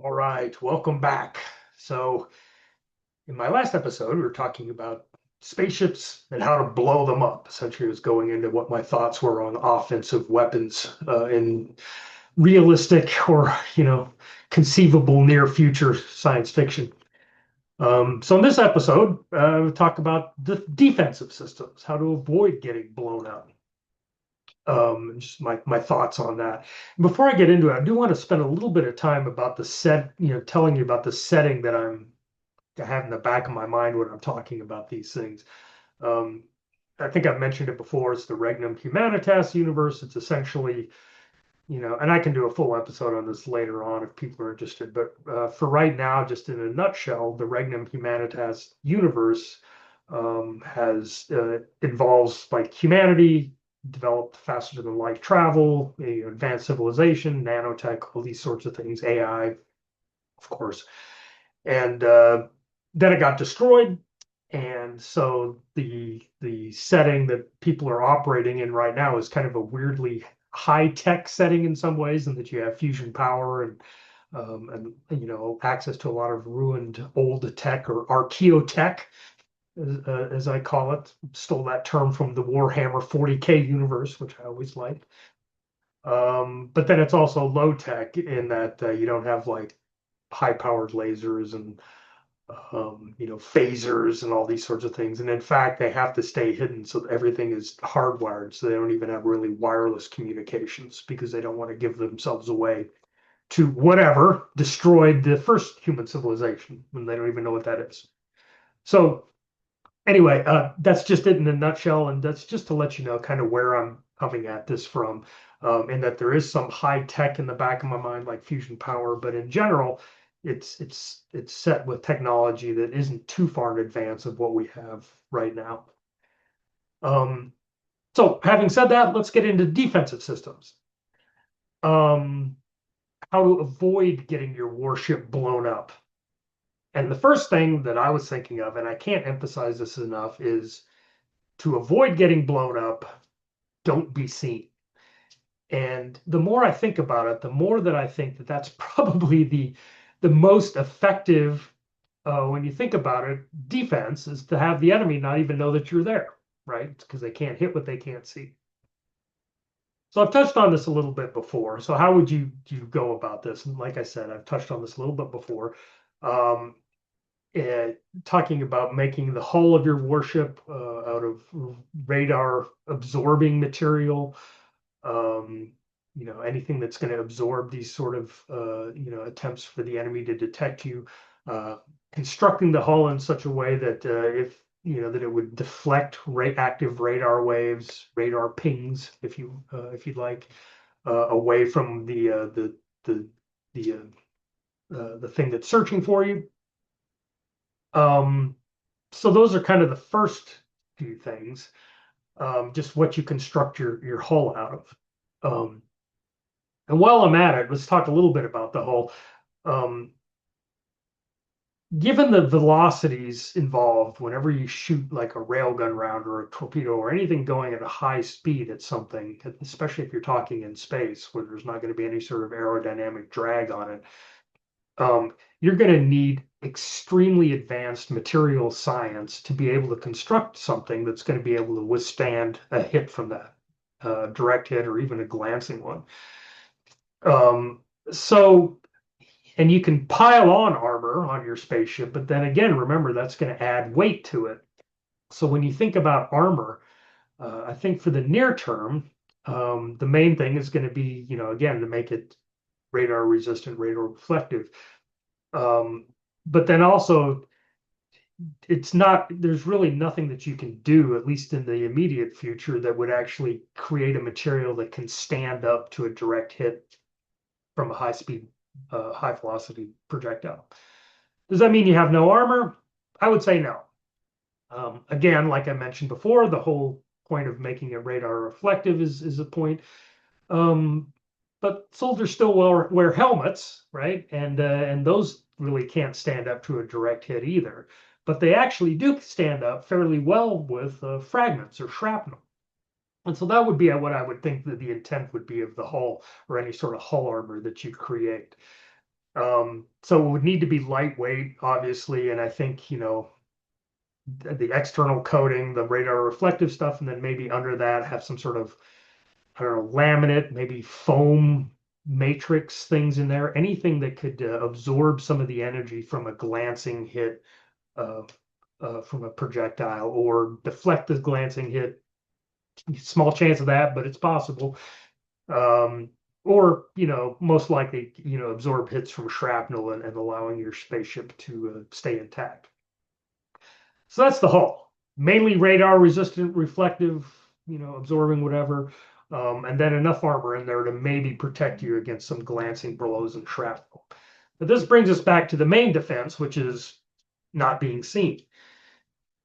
All right, welcome back. So, in my last episode, we were talking about spaceships and how to blow them up. Essentially, I was going into what my thoughts were on offensive weapons in realistic or, conceivable near future science fiction. So, in this episode, we talk about the defensive systems, how to avoid getting blown up. Just my thoughts on that. Before I get into it, I do want to spend a little bit of time about the set, telling you about the setting that I have in the back of my mind when I'm talking about these things. Um, I think I've mentioned it before. It's the Regnum Humanitas universe. It's essentially, and I can do a full episode on this later on if people are interested. But for right now, just in a nutshell, the Regnum Humanitas universe has involves like humanity developed faster than light travel, advanced civilization, nanotech, all these sorts of things, AI, of course. And then it got destroyed. And so the setting that people are operating in right now is kind of a weirdly high tech setting in some ways, in that you have fusion power and access to a lot of ruined old tech or archaeotech, as I call it. Stole that term from the Warhammer 40K universe, which I always liked. But then it's also low tech in that you don't have like high powered lasers and phasers and all these sorts of things. And in fact, they have to stay hidden, so everything is hardwired. So they don't even have really wireless communications because they don't want to give themselves away to whatever destroyed the first human civilization when they don't even know what that is. So anyway, that's just it in a nutshell, and that's just to let you know kind of where I'm coming at this from, and that there is some high tech in the back of my mind, like fusion power, but in general, it's set with technology that isn't too far in advance of what we have right now. Um, so, having said that, let's get into defensive systems. Um, how to avoid getting your warship blown up. And the first thing that I was thinking of, and I can't emphasize this enough, is to avoid getting blown up, don't be seen. And the more I think about it, the more that I think that that's probably the most effective, when you think about it, defense is to have the enemy not even know that you're there, right? Because they can't hit what they can't see. So I've touched on this a little bit before. So how would you go about this? And like I said, I've touched on this a little bit before. Um, Talking about making the hull of your warship out of radar absorbing material, um, anything that's going to absorb these sort of attempts for the enemy to detect you, uh, constructing the hull in such a way that if that it would deflect active radar waves, radar pings, if you'd like, away from the the thing that's searching for you. Um, so those are kind of the first few things, just what you construct your hull out of. And while I'm at it, let's talk a little bit about the hull. Um, Given the velocities involved, whenever you shoot like a railgun round or a torpedo or anything going at a high speed at something, especially if you're talking in space where there's not going to be any sort of aerodynamic drag on it, um, you're going to need extremely advanced material science to be able to construct something that's going to be able to withstand a hit from that, direct hit or even a glancing one. Um, so, and you can pile on armor on your spaceship, but then again, remember that's going to add weight to it. So when you think about armor, I think for the near term, the main thing is going to be, again, to make it radar resistant, radar reflective. Um, but then also, it's not, there's really nothing that you can do, at least in the immediate future, that would actually create a material that can stand up to a direct hit from a high speed, high velocity projectile. Does that mean you have no armor? I would say no. Again, like I mentioned before, the whole point of making it radar reflective is a point. Um, but soldiers still wear helmets, right? And those really can't stand up to a direct hit either. But they actually do stand up fairly well with fragments or shrapnel. And so that would be what I would think that the intent would be of the hull or any sort of hull armor that you create. So it would need to be lightweight, obviously, and I think, the external coating, the radar reflective stuff, and then maybe under that have some sort of, I don't know, laminate, maybe foam matrix things in there, anything that could absorb some of the energy from a glancing hit uh, from a projectile or deflect the glancing hit. Small chance of that, but it's possible. Um, or, most likely, absorb hits from shrapnel and allowing your spaceship to stay intact. So that's the hull. Mainly radar resistant, reflective, absorbing whatever. And then enough armor in there to maybe protect you against some glancing blows and shrapnel. But this brings us back to the main defense, which is not being seen.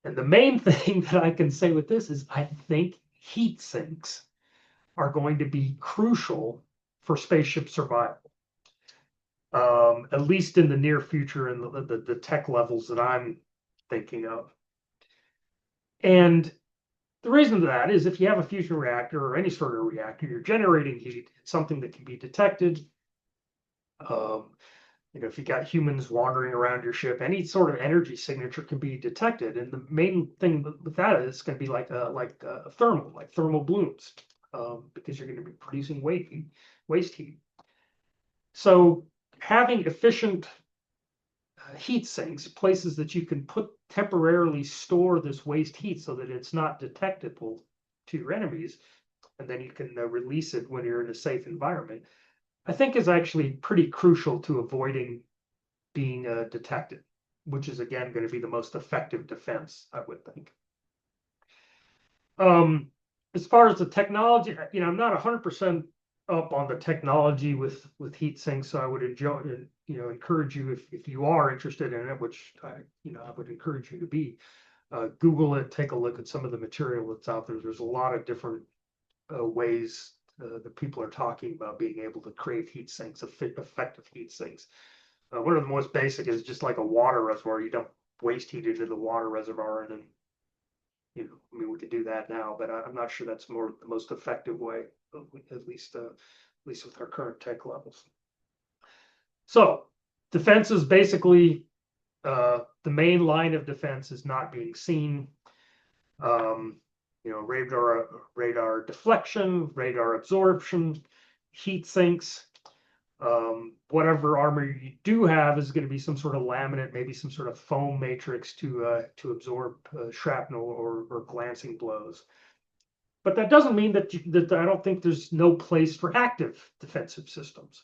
And the main thing that I can say with this is I think heat sinks are going to be crucial for spaceship survival, at least in the near future and the tech levels that I'm thinking of. And the reason for that is if you have a fusion reactor or any sort of reactor, you're generating heat. It's something that can be detected. Um, if you got humans wandering around your ship, any sort of energy signature can be detected. And the main thing with that is going to be like thermal blooms, because you're going to be producing waste heat. So having efficient heat sinks, places that you can temporarily store this waste heat so that it's not detectable to your enemies, and then you can release it when you're in a safe environment, I think is actually pretty crucial to avoiding being detected, which is again going to be the most effective defense, I would think. As far as the technology, I'm not 100% up on the technology with heat sinks, so I would encourage you if you are interested in it, which I would encourage you to be. Google it, take a look at some of the material that's out there. There's a lot of different ways that people are talking about being able to create heat sinks, effective heat sinks. One of the most basic is just like a water reservoir. You dump waste heat into the water reservoir, and then we could do that now, but I'm not sure that's the most effective way, at least with our current tech levels. So defense is basically the main line of defense is not being seen. Radar deflection, radar absorption, heat sinks. Whatever armor you do have is going to be some sort of laminate, maybe some sort of foam matrix to absorb shrapnel or glancing blows. But that doesn't mean that I don't think there's no place for active defensive systems.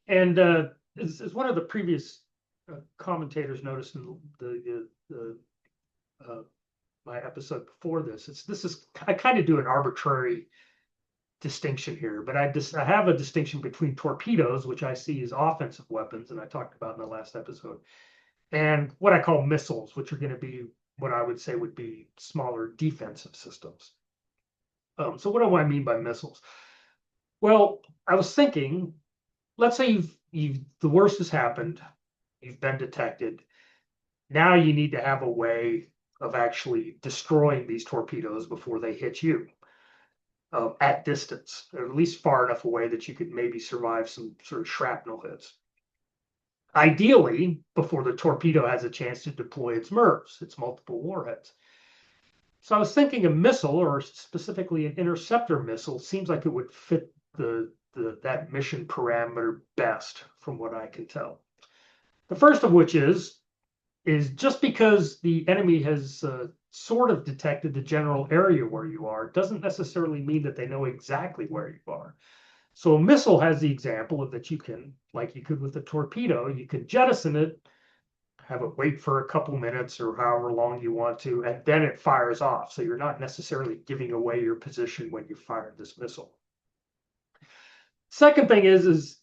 And as one of the previous commentators noticed in my episode before this, I kind of do an arbitrary distinction here, but I have a distinction between torpedoes, which I see as offensive weapons, and I talked about in the last episode, and what I call missiles, which are going to be what I would say would be smaller defensive systems. So what do I mean by missiles? Well, I was thinking, let's say the worst has happened, you've been detected. Now you need to have a way of actually destroying these torpedoes before they hit you. At distance, or at least far enough away that you could maybe survive some sort of shrapnel hits. Ideally, before the torpedo has a chance to deploy its MIRVs, its multiple warheads. So I was thinking a missile, or specifically an interceptor missile, seems like it would fit that mission parameter best, from what I can tell. The first of which is just because the enemy has sort of detected the general area where you are, doesn't necessarily mean that they know exactly where you are. So a missile has the example of that you can, like you could with a torpedo, you can jettison it, have it wait for a couple minutes or however long you want to, and then it fires off. So you're not necessarily giving away your position when you fire this missile. Second thing is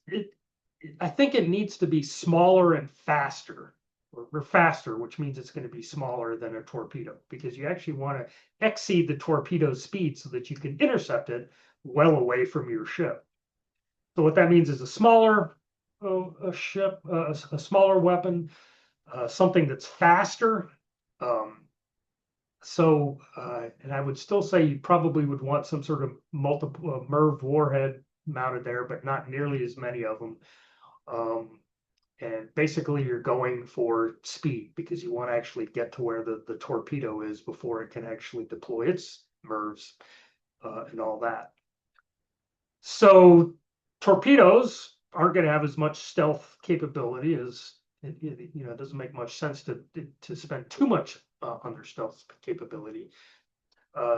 I think it needs to be smaller and faster, or faster, which means it's going to be smaller than a torpedo, because you actually want to exceed the torpedo's speed so that you can intercept it well away from your ship. So what that means is a smaller ship, a smaller weapon, something that's faster. And I would still say you probably would want some sort of multiple MIRV warhead mounted there, but not nearly as many of them. Um, and basically, you're going for speed because you want to actually get to where the torpedo is before it can actually deploy its MIRVs and all that. So torpedoes aren't going to have as much stealth capability as it doesn't make much sense to spend too much on their stealth capability.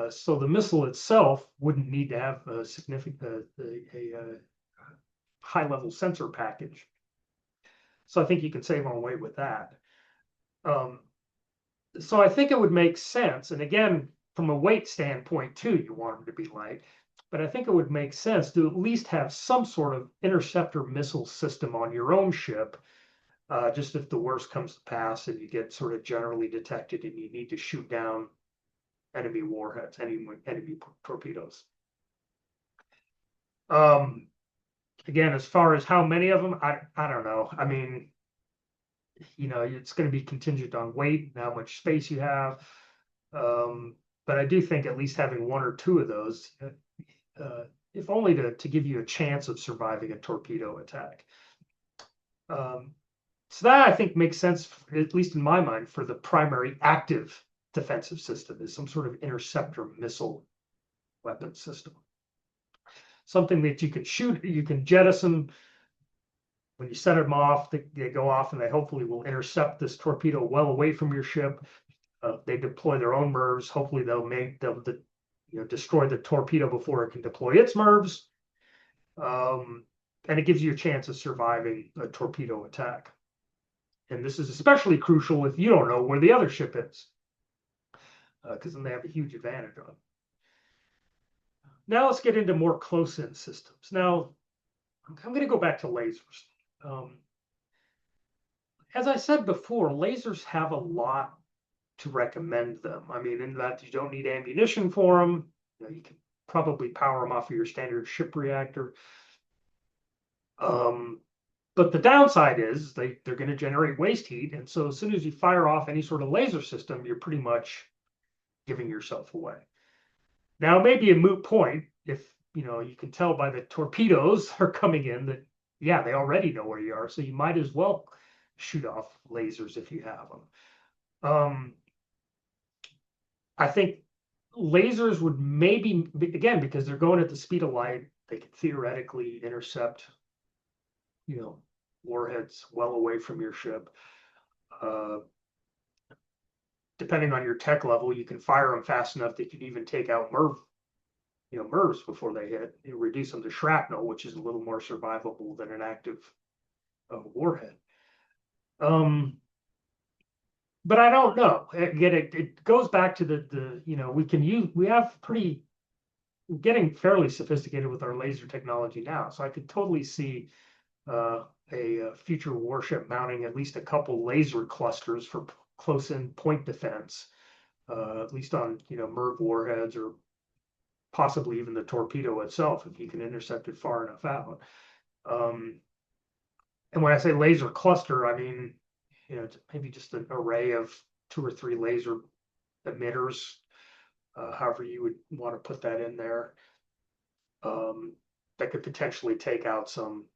So the missile itself wouldn't need to have a significant a high level sensor package. So I think you can save on weight with that. Um, so I think it would make sense. And again, from a weight standpoint too, you want them to be light. But I think it would make sense to at least have some sort of interceptor missile system on your own ship, just if the worst comes to pass and you get sort of generally detected and you need to shoot down enemy warheads, enemy torpedoes. Um, Again, as far as how many of them, I don't know. I mean, it's going to be contingent on weight and how much space you have. Um, but I do think at least having one or two of those, if only to give you a chance of surviving a torpedo attack. So that I think makes sense, at least in my mind, for the primary active defensive system is some sort of interceptor missile weapon system. Something that you can shoot, you can jettison when you set them off, they go off and they hopefully will intercept this torpedo well away from your ship. They deploy their own MIRVs. Hopefully they'll destroy the torpedo before it can deploy its MIRVs. And it gives you a chance of surviving a torpedo attack. And this is especially crucial if you don't know where the other ship is, because then they have a huge advantage on it. Now let's get into more close-in systems. Now, I'm going to go back to lasers. As I said before, lasers have a lot to recommend them. I mean, in that you don't need ammunition for them. You can probably power them off of your standard ship reactor. But the downside is they're going to generate waste heat. And so as soon as you fire off any sort of laser system, you're pretty much giving yourself away. Now, it may be a moot point if you can tell by the torpedoes are coming in that, yeah, they already know where you are. So you might as well shoot off lasers if you have them. I think lasers would maybe, again, because they're going at the speed of light, they could theoretically intercept, warheads well away from your ship. Depending on your tech level, you can fire them fast enough that you can even take out MIRVs before they hit. You reduce them to shrapnel, which is a little more survivable than an active warhead. But I don't know. Again, it goes back to we have getting fairly sophisticated with our laser technology now. So I could totally see a future warship mounting at least a couple laser clusters for close-in point defense, at least on MIRV warheads or possibly even the torpedo itself if you can intercept it far enough out. And when I say laser cluster, I mean maybe just an array of 2 or 3 laser emitters, however you would want to put that in there, that could potentially take out some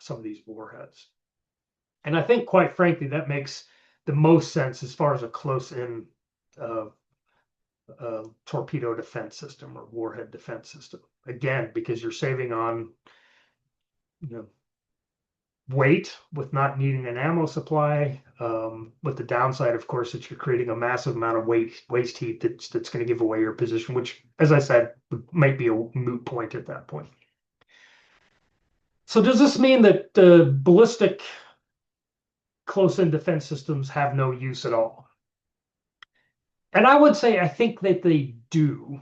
of these warheads. And I think, quite frankly, that makes the most sense as far as a close-in torpedo defense system or warhead defense system. Again, because you're saving on weight with not needing an ammo supply. With the downside, of course, that you're creating a massive amount of waste heat that's going to give away your position, which, as I said, might be a moot point at that point. So does this mean that ballistic close-in defense systems have no use at all? And I would say I think that they do,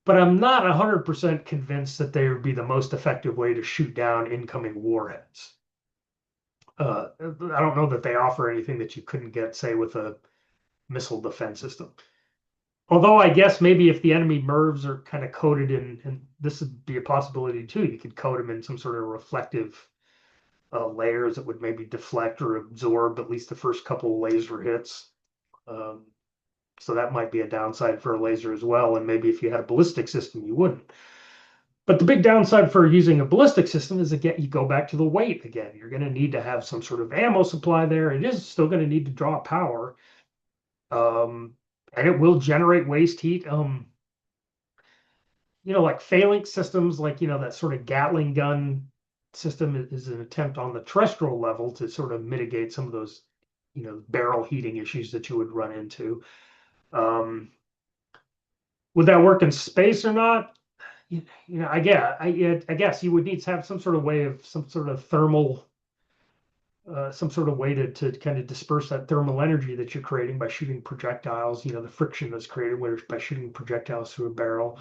but I'm not 100% convinced that they would be the most effective way to shoot down incoming warheads. I don't know that they offer anything that you couldn't get, say, with a missile defense system. Although I guess maybe if the enemy MIRVs are kind of coated in, and this would be a possibility too, you could coat them in some sort of reflective layers that would maybe deflect or absorb at least the first couple of laser hits. So that might be a downside for a laser as well. And maybe if you had a ballistic system, you wouldn't. But the big downside for using a ballistic system is again, you go back to the weight again. You're going to need to have some sort of ammo supply there. It is still going to need to draw power, and it will generate waste heat. Like phalanx systems, like that sort of Gatling gun system is an attempt on the terrestrial level to sort of mitigate some of those, barrel heating issues that you would run into. Um, would that work in space or not? I guess you would need to have some sort of way of some sort of thermal, some sort of way to kind of disperse that thermal energy that you're creating by shooting projectiles. The friction that's created by shooting projectiles through a barrel.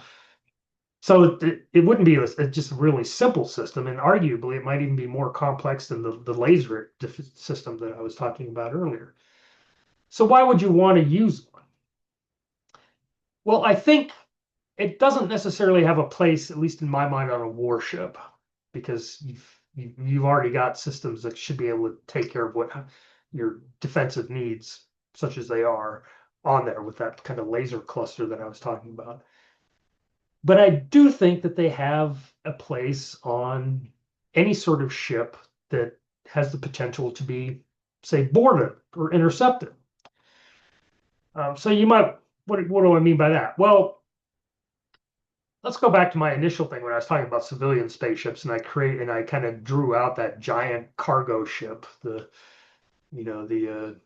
So it wouldn't be just a really simple system, and arguably it might even be more complex than the laser system that I was talking about earlier. So why would you want to use one? Well, I think it doesn't necessarily have a place, at least in my mind, on a warship, because you've already got systems that should be able to take care of what your defensive needs, such as they are, on there with that kind of laser cluster that I was talking about. But I do think that they have a place on any sort of ship that has the potential to be, say, boarded or intercepted. So you might, what do I mean by that? Well, let's go back to my initial thing when I was talking about civilian spaceships, and I kind of drew out that giant cargo ship, you know, the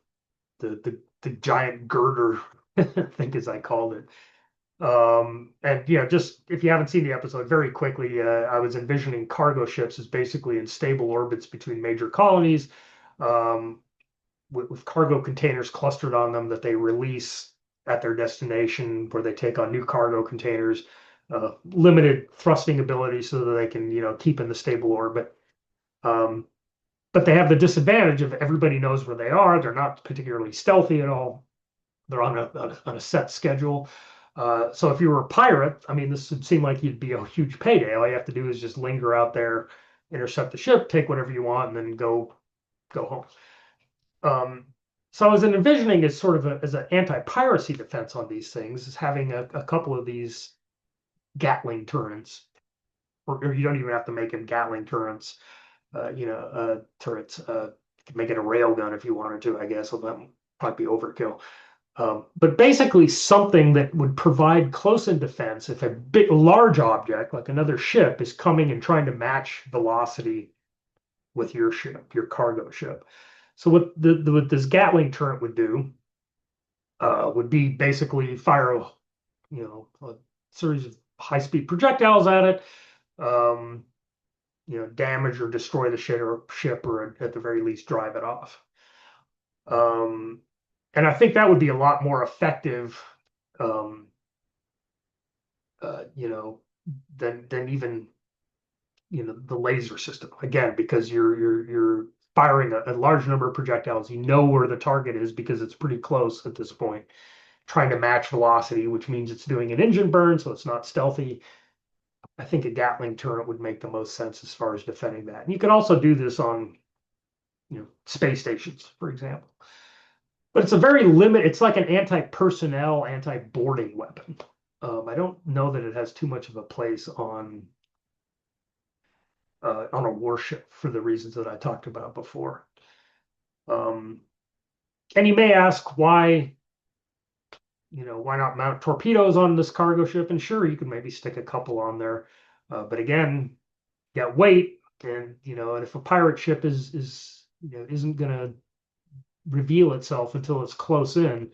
giant girder, I think as I called it. And just if you haven't seen the episode, very quickly, I was envisioning cargo ships as basically in stable orbits between major colonies, um, with cargo containers clustered on them that they release at their destination, where they take on new cargo containers, limited thrusting ability so that they can, keep in the stable orbit. Um, but they have the disadvantage of everybody knows where they are. They're not particularly stealthy at all. They're on a set schedule. So if you were a pirate, I mean, this would seem like you'd be a huge payday. All you have to do is just linger out there, intercept the ship, take whatever you want, and then go home. So I was envisioning as sort of as an anti-piracy defense on these things, is having a couple of these gatling turrets, or you don't even have to make them gatling turrets. Turrets. You could make it a rail gun if you wanted to, I guess. Well, that might be overkill. But basically something that would provide close-in defense if a big, large object like another ship is coming and trying to match velocity with your ship, your cargo ship. So what this Gatling turret would do would be basically fire, a series of high-speed projectiles at it, um, damage or destroy the ship, or at the very least drive it off. Um, and I think that would be a lot more effective, um, you know, than even the laser system. Again, because you're firing a large number of projectiles. You know where the target is because it's pretty close at this point. Trying to match velocity, which means it's doing an engine burn, so it's not stealthy. I think a Gatling turret would make the most sense as far as defending that. And you can also do this on, space stations, for example. But it's a very limited. It's like an anti-personnel, anti-boarding weapon. I don't know that it has too much of a place on a warship for the reasons that I talked about before. Um, and you may ask why not mount torpedoes on this cargo ship? And sure, you could maybe stick a couple on there, but again, you got weight, and if a pirate ship isn't going to reveal itself until it's close in,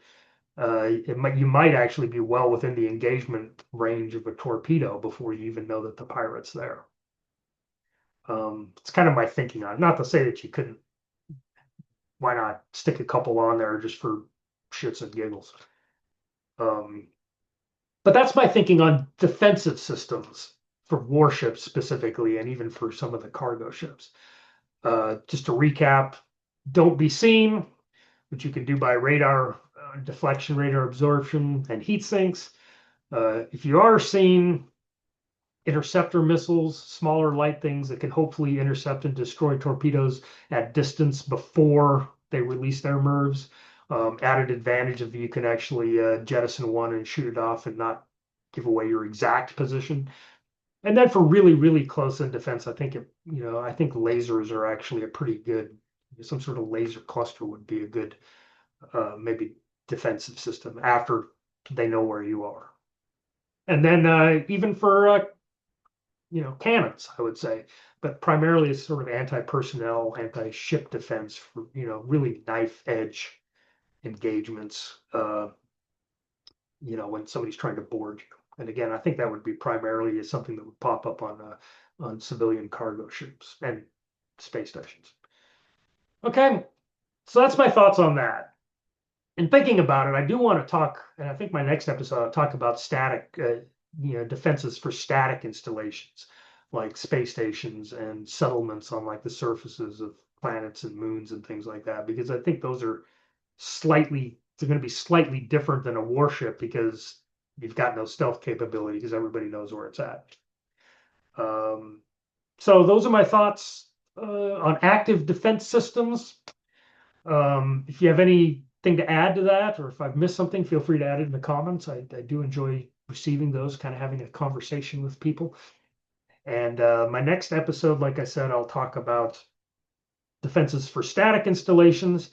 you might actually be well within the engagement range of a torpedo before you even know that the pirate's there. It's kind of my thinking on it. Not to say that you couldn't. Why not stick a couple on there just for shits and giggles? But that's my thinking on defensive systems for warships specifically, and even for some of the cargo ships. Just to recap, don't be seen, which you can do by radar deflection, radar absorption, and heat sinks. If you are seen, interceptor missiles, smaller light things that can hopefully intercept and destroy torpedoes at distance before they release their MIRVs. Added advantage if you can actually jettison one and shoot it off and not give away your exact position. And then for really, really close in defense, I think I think lasers are actually a pretty good, some sort of laser cluster would be a good, maybe defensive system after they know where you are. And then even for cannons, I would say, but primarily it's sort of anti-personnel, anti-ship defense for really knife edge engagements. When somebody's trying to board you. And again, I think that would be primarily something that would pop up on civilian cargo ships and space stations. Okay, so that's my thoughts on that. And thinking about it, I do want to talk, and I think my next episode I'll talk about static, defenses for static installations, like space stations and settlements on like the surfaces of planets and moons and things like that, because I think those are they're going to be slightly different than a warship because you've got no stealth capability because everybody knows where it's at. Um, so those are my thoughts on active defense systems. If you have anything to add to that, or if I've missed something, feel free to add it in the comments. I do enjoy receiving those, kind of having a conversation with people. And my next episode, like I said, I'll talk about defenses for static installations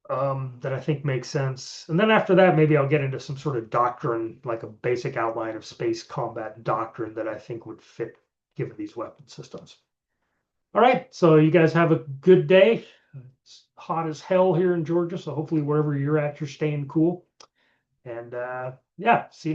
that I think makes sense. And then after that, maybe I'll get into some sort of doctrine, like a basic outline of space combat doctrine that I think would fit given these weapon systems. All right, so you guys have a good day. It's hot as hell here in Georgia, so hopefully wherever you're at, you're staying cool. And yeah, see you next.